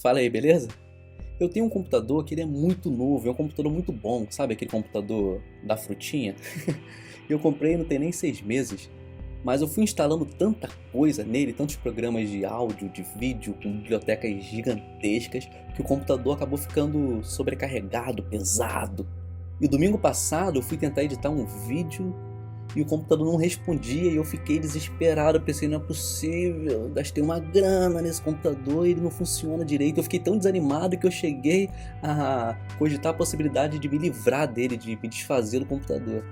Fala aí, beleza? Eu tenho um computador que ele é muito novo, é um computador muito bom, sabe aquele computador da frutinha? Eu comprei não tem nem 6 meses, mas eu fui instalando tanta coisa nele, tantos programas de áudio, de vídeo, com bibliotecas gigantescas, que o computador acabou ficando sobrecarregado, pesado. E domingo passado eu fui tentar editar um vídeo e o computador não respondia e eu fiquei desesperado. Eu pensei, não é possível, gastei uma grana nesse computador e ele não funciona direito. Eu fiquei tão desanimado que eu cheguei a cogitar a possibilidade de me livrar dele, de me desfazer do computador.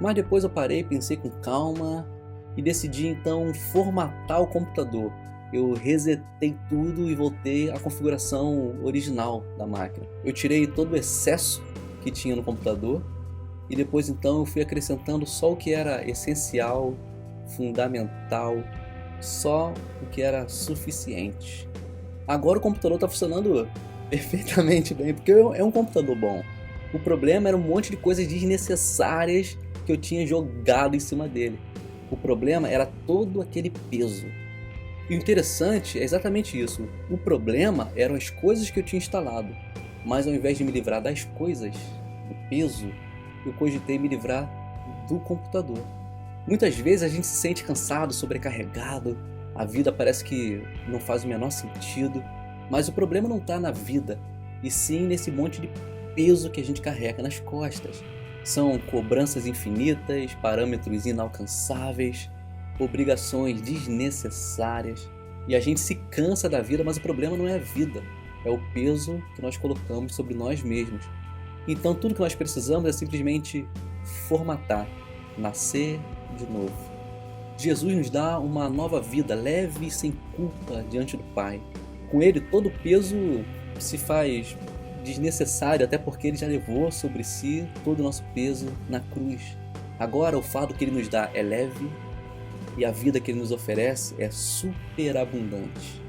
Mas depois eu parei, pensei com calma e decidi então formatar o computador. Eu resetei tudo e voltei à configuração original da máquina. Eu tirei todo o excesso que tinha no computador e depois então eu fui acrescentando só o que era essencial, fundamental, só o que era suficiente. Agora o computador está funcionando perfeitamente bem, porque é um computador bom. O problema era um monte de coisas desnecessárias que eu tinha jogado em cima dele. O problema era todo aquele peso. E o interessante é exatamente isso. O problema eram as coisas que eu tinha instalado. Mas ao invés de me livrar das coisas, do peso, eu cogitei me livrar do computador. Muitas vezes a gente se sente cansado, sobrecarregado, a vida parece que não faz o menor sentido, mas o problema não está na vida, e sim nesse monte de peso que a gente carrega nas costas. São cobranças infinitas, parâmetros inalcançáveis, obrigações desnecessárias, e a gente se cansa da vida, mas o problema não é a vida, é o peso que nós colocamos sobre nós mesmos. Então tudo que nós precisamos é simplesmente formatar, nascer de novo. Jesus nos dá uma nova vida, leve e sem culpa diante do Pai. Com Ele todo o peso se faz desnecessário, até porque Ele já levou sobre si todo o nosso peso na cruz. Agora o fardo que Ele nos dá é leve e a vida que Ele nos oferece é superabundante.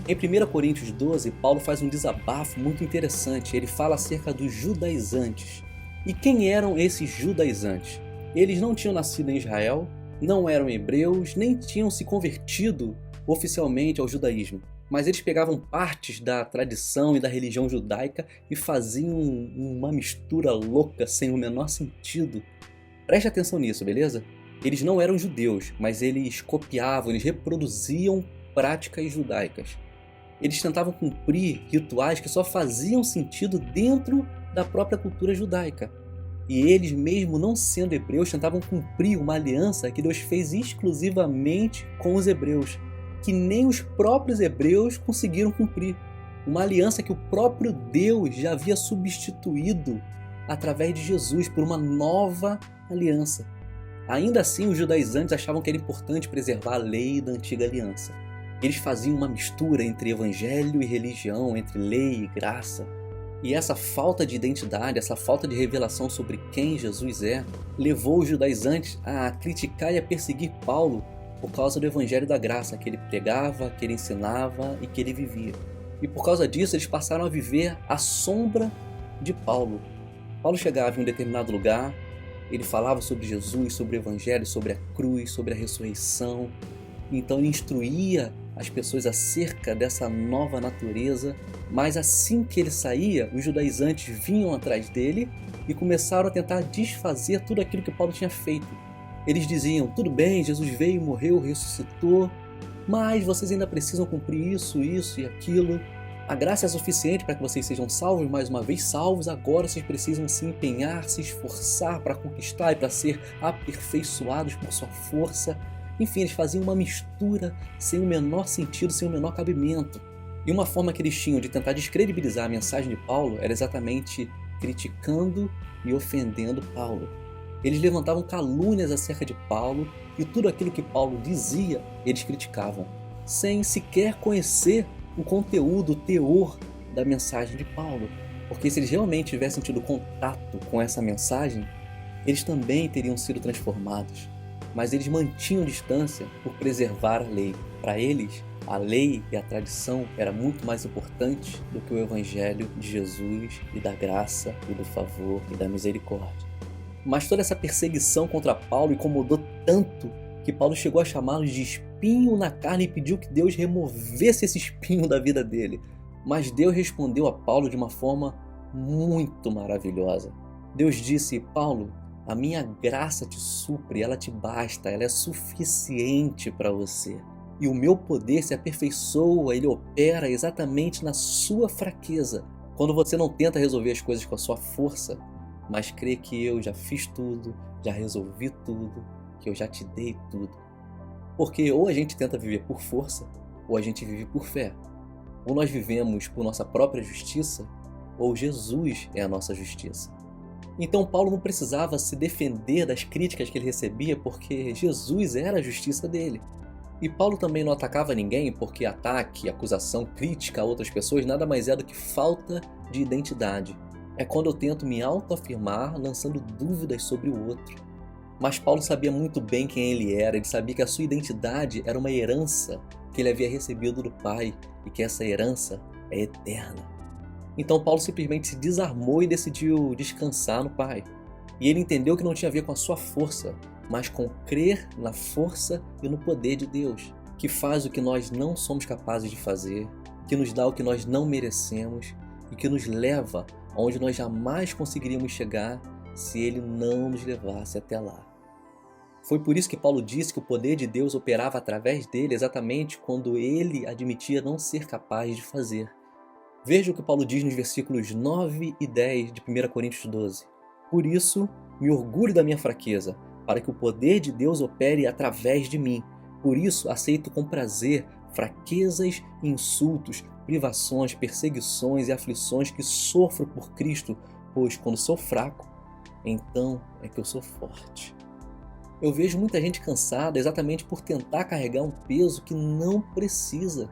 Em 1 Coríntios 12, Paulo faz um desabafo muito interessante. Ele fala acerca dos judaizantes. E quem eram esses judaizantes? Eles não tinham nascido em Israel, não eram hebreus, nem tinham se convertido oficialmente ao judaísmo. Mas eles pegavam partes da tradição e da religião judaica e faziam uma mistura louca, sem o menor sentido. Preste atenção nisso, beleza? Eles não eram judeus, mas eles copiavam, eles reproduziam práticas judaicas. Eles tentavam cumprir rituais que só faziam sentido dentro da própria cultura judaica. E eles, mesmo não sendo hebreus, tentavam cumprir uma aliança que Deus fez exclusivamente com os hebreus, que nem os próprios hebreus conseguiram cumprir. Uma aliança que o próprio Deus já havia substituído através de Jesus por uma nova aliança. Ainda assim, os judaizantes achavam que era importante preservar a lei da antiga aliança. Eles faziam uma mistura entre evangelho e religião, entre lei e graça. E essa falta de identidade, essa falta de revelação sobre quem Jesus é, levou os judaizantes a criticar e a perseguir Paulo por causa do evangelho da graça que ele pregava, que ele ensinava e que ele vivia. E por causa disso eles passaram a viver à sombra de Paulo. Paulo chegava em um determinado lugar, ele falava sobre Jesus, sobre o evangelho, sobre a cruz, sobre a ressurreição. Então ele instruía as pessoas acerca dessa nova natureza, mas assim que ele saía, os judaizantes vinham atrás dele e começaram a tentar desfazer tudo aquilo que Paulo tinha feito. Eles diziam, tudo bem, Jesus veio, morreu, ressuscitou, mas vocês ainda precisam cumprir isso, isso e aquilo. A graça é suficiente para que vocês sejam salvos, mais uma vez salvos, agora vocês precisam se empenhar, se esforçar para conquistar e para ser aperfeiçoados por sua força. Enfim, eles faziam uma mistura sem o menor sentido, sem o menor cabimento. E uma forma que eles tinham de tentar descredibilizar a mensagem de Paulo era exatamente criticando e ofendendo Paulo. Eles levantavam calúnias acerca de Paulo e tudo aquilo que Paulo dizia, eles criticavam, sem sequer conhecer o conteúdo, o teor da mensagem de Paulo. Porque se eles realmente tivessem tido contato com essa mensagem, eles também teriam sido transformados. Mas eles mantinham distância por preservar a lei. Para eles, a lei e a tradição era muito mais importante do que o evangelho de Jesus e da graça e do favor e da misericórdia. Mas toda essa perseguição contra Paulo incomodou tanto que Paulo chegou a chamá-los de espinho na carne e pediu que Deus removesse esse espinho da vida dele. Mas Deus respondeu a Paulo de uma forma muito maravilhosa. Deus disse: Paulo, a minha graça te supre, ela te basta, ela é suficiente para você. E o meu poder se aperfeiçoa, ele opera exatamente na sua fraqueza. Quando você não tenta resolver as coisas com a sua força, mas crê que eu já fiz tudo, já resolvi tudo, que eu já te dei tudo. Porque ou a gente tenta viver por força, ou a gente vive por fé. Ou nós vivemos por nossa própria justiça, ou Jesus é a nossa justiça. Então Paulo não precisava se defender das críticas que ele recebia, porque Jesus era a justiça dele. E Paulo também não atacava ninguém, porque ataque, acusação, crítica a outras pessoas nada mais é do que falta de identidade. É quando eu tento me autoafirmar lançando dúvidas sobre o outro. Mas Paulo sabia muito bem quem ele era, ele sabia que a sua identidade era uma herança que ele havia recebido do Pai e que essa herança é eterna. Então Paulo simplesmente se desarmou e decidiu descansar no Pai. E ele entendeu que não tinha a ver com a sua força, mas com crer na força e no poder de Deus, que faz o que nós não somos capazes de fazer, que nos dá o que nós não merecemos e que nos leva aonde nós jamais conseguiríamos chegar se Ele não nos levasse até lá. Foi por isso que Paulo disse que o poder de Deus operava através dele exatamente quando ele admitia não ser capaz de fazer. Veja o que Paulo diz nos versículos 9 e 10 de 1 Coríntios 12. Por isso, me orgulho da minha fraqueza, para que o poder de Deus opere através de mim. Por isso, aceito com prazer fraquezas, insultos, privações, perseguições e aflições que sofro por Cristo, pois quando sou fraco, então é que eu sou forte. Eu vejo muita gente cansada exatamente por tentar carregar um peso que não precisa.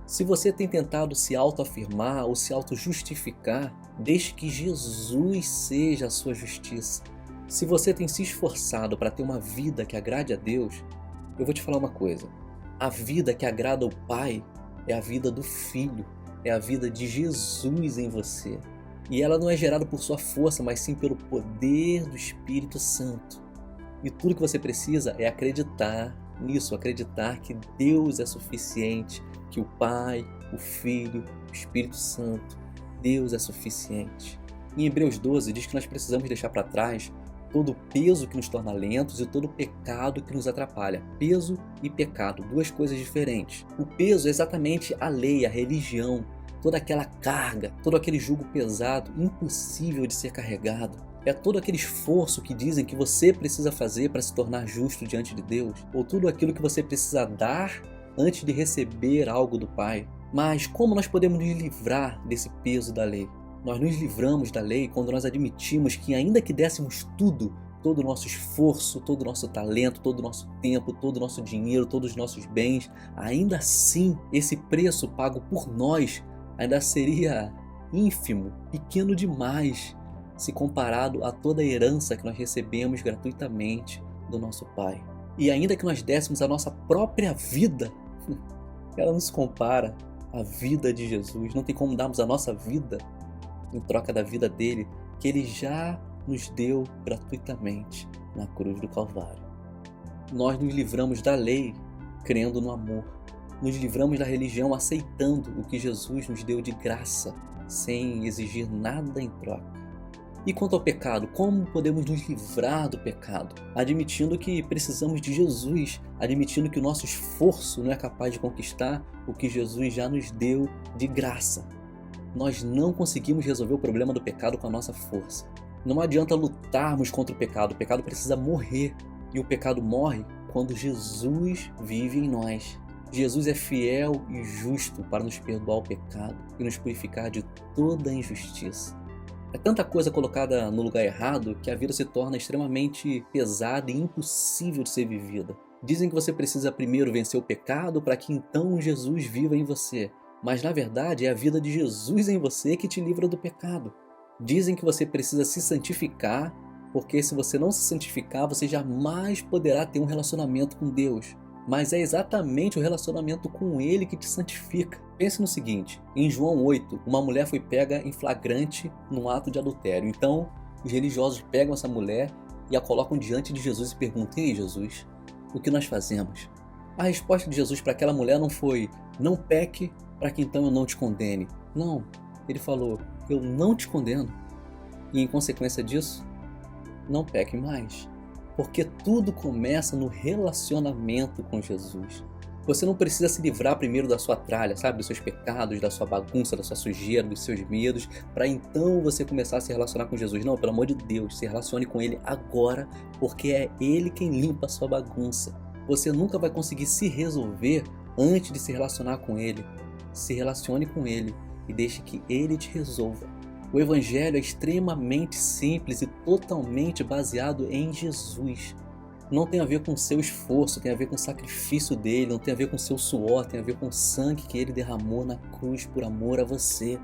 Se você tem tentado se autoafirmar ou se auto-justificar, deixe que Jesus seja a sua justiça. Se você tem se esforçado para ter uma vida que agrade a Deus, eu vou te falar uma coisa. A vida que agrada ao Pai é a vida do Filho, é a vida de Jesus em você. E ela não é gerada por sua força, mas sim pelo poder do Espírito Santo. E tudo que você precisa é acreditar nisso, acreditar que Deus é suficiente, que o Pai, o Filho, o Espírito Santo, Deus é suficiente. Em Hebreus 12 diz que nós precisamos deixar para trás todo o peso que nos torna lentos e todo o pecado que nos atrapalha. Peso e pecado, duas coisas diferentes. O peso é exatamente a lei, a religião, toda aquela carga, todo aquele jugo pesado, impossível de ser carregado. É todo aquele esforço que dizem que você precisa fazer para se tornar justo diante de Deus, ou tudo aquilo que você precisa dar antes de receber algo do Pai. Mas como nós podemos nos livrar desse peso da lei? Nós nos livramos da lei quando nós admitimos que, ainda que dessemos tudo, todo o nosso esforço, todo o nosso talento, todo o nosso tempo, todo o nosso dinheiro, todos os nossos bens, ainda assim, esse preço pago por nós ainda seria ínfimo, pequeno demais, se comparado a toda a herança que nós recebemos gratuitamente do nosso Pai. E ainda que nós dessemos a nossa própria vida, ela não se compara à vida de Jesus. Não tem como darmos a nossa vida em troca da vida dele, que ele já nos deu gratuitamente na cruz do Calvário. Nós nos livramos da lei crendo no amor. Nos livramos da religião aceitando o que Jesus nos deu de graça, sem exigir nada em troca. E quanto ao pecado, como podemos nos livrar do pecado? Admitindo que precisamos de Jesus, admitindo que o nosso esforço não é capaz de conquistar o que Jesus já nos deu de graça. Nós não conseguimos resolver o problema do pecado com a nossa força. Não adianta lutarmos contra o pecado precisa morrer. E o pecado morre quando Jesus vive em nós. Jesus é fiel e justo para nos perdoar o pecado e nos purificar de toda a injustiça. É tanta coisa colocada no lugar errado que a vida se torna extremamente pesada e impossível de ser vivida. Dizem que você precisa primeiro vencer o pecado para que então Jesus viva em você. Mas na verdade é a vida de Jesus em você que te livra do pecado. Dizem que você precisa se santificar, porque se você não se santificar, você jamais poderá ter um relacionamento com Deus. Mas é exatamente o relacionamento com Ele que te santifica. Pense no seguinte, em João 8, uma mulher foi pega em flagrante num ato de adultério. Então, os religiosos pegam essa mulher e a colocam diante de Jesus e perguntam: "Ei, Jesus, o que nós fazemos?" A resposta de Jesus para aquela mulher não foi: "Não peque para que então eu não te condene. Não, ele falou, eu não te condeno. E em consequência disso, não peque mais. Porque tudo começa no relacionamento com Jesus. Você não precisa se livrar primeiro da sua tralha, sabe? Dos seus pecados, da sua bagunça, da sua sujeira, dos seus medos, para então você começar a se relacionar com Jesus. Não, pelo amor de Deus, se relacione com Ele agora, porque é Ele quem limpa a sua bagunça. Você nunca vai conseguir se resolver antes de se relacionar com Ele. Se relacione com Ele e deixe que Ele te resolva. O Evangelho é extremamente simples e totalmente baseado em Jesus. Não tem a ver com o seu esforço, tem a ver com o sacrifício dele, não tem a ver com o seu suor, tem a ver com o sangue que ele derramou na cruz por amor a você.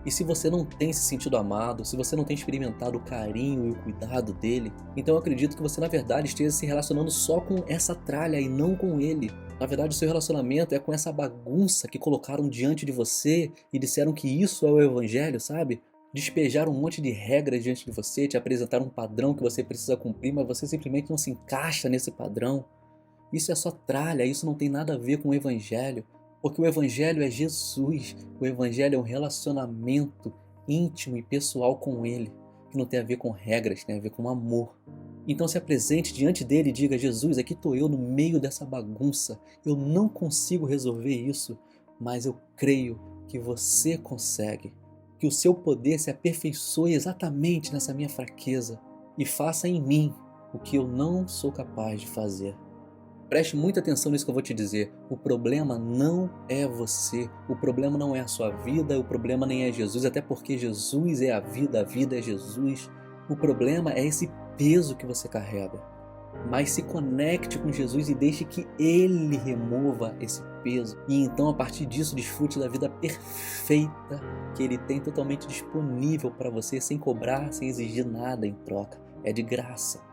E se você não tem se sentido amado, se você não tem experimentado o carinho e o cuidado dele, então eu acredito que você na verdade esteja se relacionando só com essa tralha e não com ele. Na verdade o seu relacionamento é com essa bagunça que colocaram diante de você e disseram que isso é o Evangelho, sabe? Despejaram um monte de regras diante de você, te apresentaram um padrão que você precisa cumprir, mas você simplesmente não se encaixa nesse padrão. Isso é só tralha, isso não tem nada a ver com o Evangelho, porque o Evangelho é Jesus, o Evangelho é um relacionamento íntimo e pessoal com Ele, que não tem a ver com regras, tem a ver com amor. Então se apresente diante dele e diga, Jesus, aqui estou eu no meio dessa bagunça, eu não consigo resolver isso, mas eu creio que você consegue. Que o seu poder se aperfeiçoe exatamente nessa minha fraqueza e faça em mim o que eu não sou capaz de fazer. Preste muita atenção nisso que eu vou te dizer. O problema não é você, o problema não é a sua vida, o problema nem é Jesus, até porque Jesus é a vida é Jesus. O problema é esse peso que você carrega. Mas se conecte com Jesus e deixe que Ele remova esse peso. E então, a partir disso, desfrute da vida perfeita que Ele tem totalmente disponível para você, sem cobrar, sem exigir nada em troca. É de graça.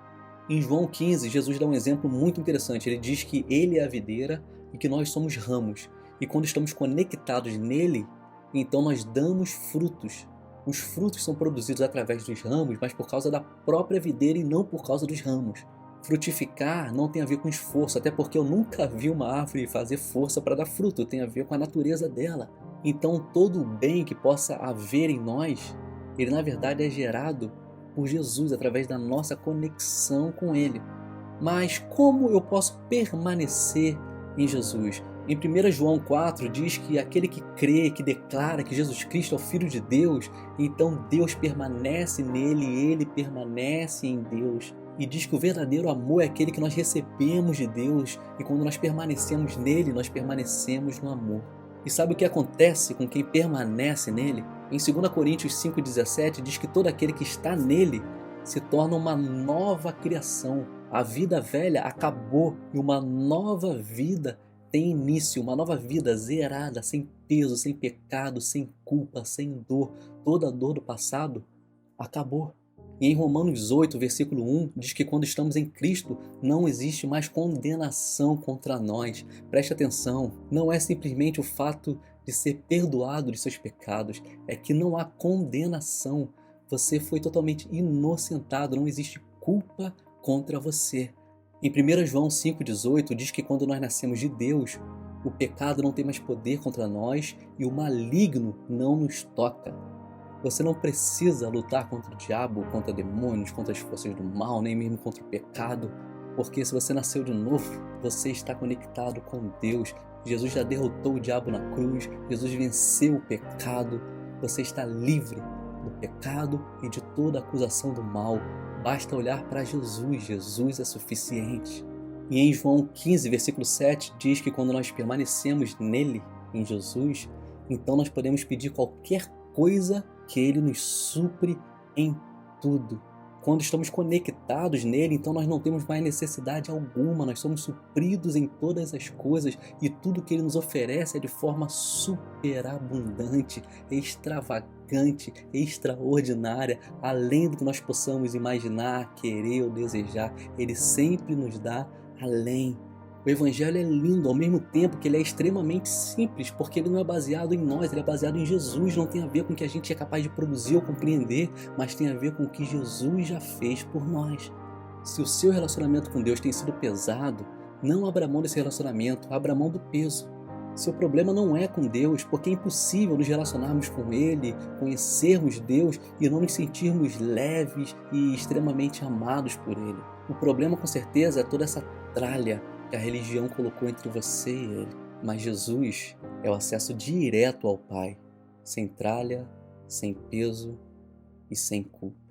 Em João 15, Jesus dá um exemplo muito interessante. Ele diz que Ele é a videira e que nós somos ramos. E quando estamos conectados nele, então nós damos frutos. Os frutos são produzidos através dos ramos, mas por causa da própria videira e não por causa dos ramos. Frutificar não tem a ver com esforço, até porque eu nunca vi uma árvore fazer força para dar fruto, tem a ver com a natureza dela. Então todo o bem que possa haver em nós, ele na verdade é gerado por Jesus, através da nossa conexão com Ele. Mas como eu posso permanecer em Jesus? Em 1 João 4 diz que aquele que crê, que declara que Jesus Cristo é o Filho de Deus, então Deus permanece nele e ele permanece em Deus. E diz que o verdadeiro amor é aquele que nós recebemos de Deus e quando nós permanecemos nele, nós permanecemos no amor. E sabe o que acontece com quem permanece nele? Em 2 Coríntios 5,17 diz que todo aquele que está nele se torna uma nova criação. A vida velha acabou e uma nova vida tem início, uma nova vida zerada, sem peso, sem pecado, sem culpa, sem dor. Toda a dor do passado acabou. E em Romanos 8, versículo 1, diz que quando estamos em Cristo, não existe mais condenação contra nós. Preste atenção, não é simplesmente o fato de ser perdoado de seus pecados, é que não há condenação. Você foi totalmente inocentado, não existe culpa contra você. Em 1 João 5,18 diz que quando nós nascemos de Deus, o pecado não tem mais poder contra nós e o maligno não nos toca. Você não precisa lutar contra o diabo, contra demônios, contra as forças do mal, nem mesmo contra o pecado, porque se você nasceu de novo, você está conectado com Deus. Jesus já derrotou o diabo na cruz, Jesus venceu o pecado, você está livre do pecado e de toda acusação do mal. Basta olhar para Jesus, Jesus é suficiente. E em João 15, versículo 7, diz que quando nós permanecemos nele, em Jesus, então nós podemos pedir qualquer coisa que Ele nos supre em tudo. Quando estamos conectados nele, então nós não temos mais necessidade alguma, nós somos supridos em todas as coisas e tudo que Ele nos oferece é de forma superabundante, extravagante, extraordinária, além do que nós possamos imaginar, querer ou desejar. Ele sempre nos dá além. O Evangelho é lindo ao mesmo tempo que ele é extremamente simples, porque ele não é baseado em nós, ele é baseado em Jesus, não tem a ver com o que a gente é capaz de produzir ou compreender, mas tem a ver com o que Jesus já fez por nós. Se o seu relacionamento com Deus tem sido pesado, não abra mão desse relacionamento, abra mão do peso. Seu problema não é com Deus, porque é impossível nos relacionarmos com Ele, conhecermos Deus e não nos sentirmos leves e extremamente amados por Ele. O problema, com certeza, é toda essa tralha que a religião colocou entre você e Ele. Mas Jesus é o acesso direto ao Pai, sem tralha, sem peso e sem culpa.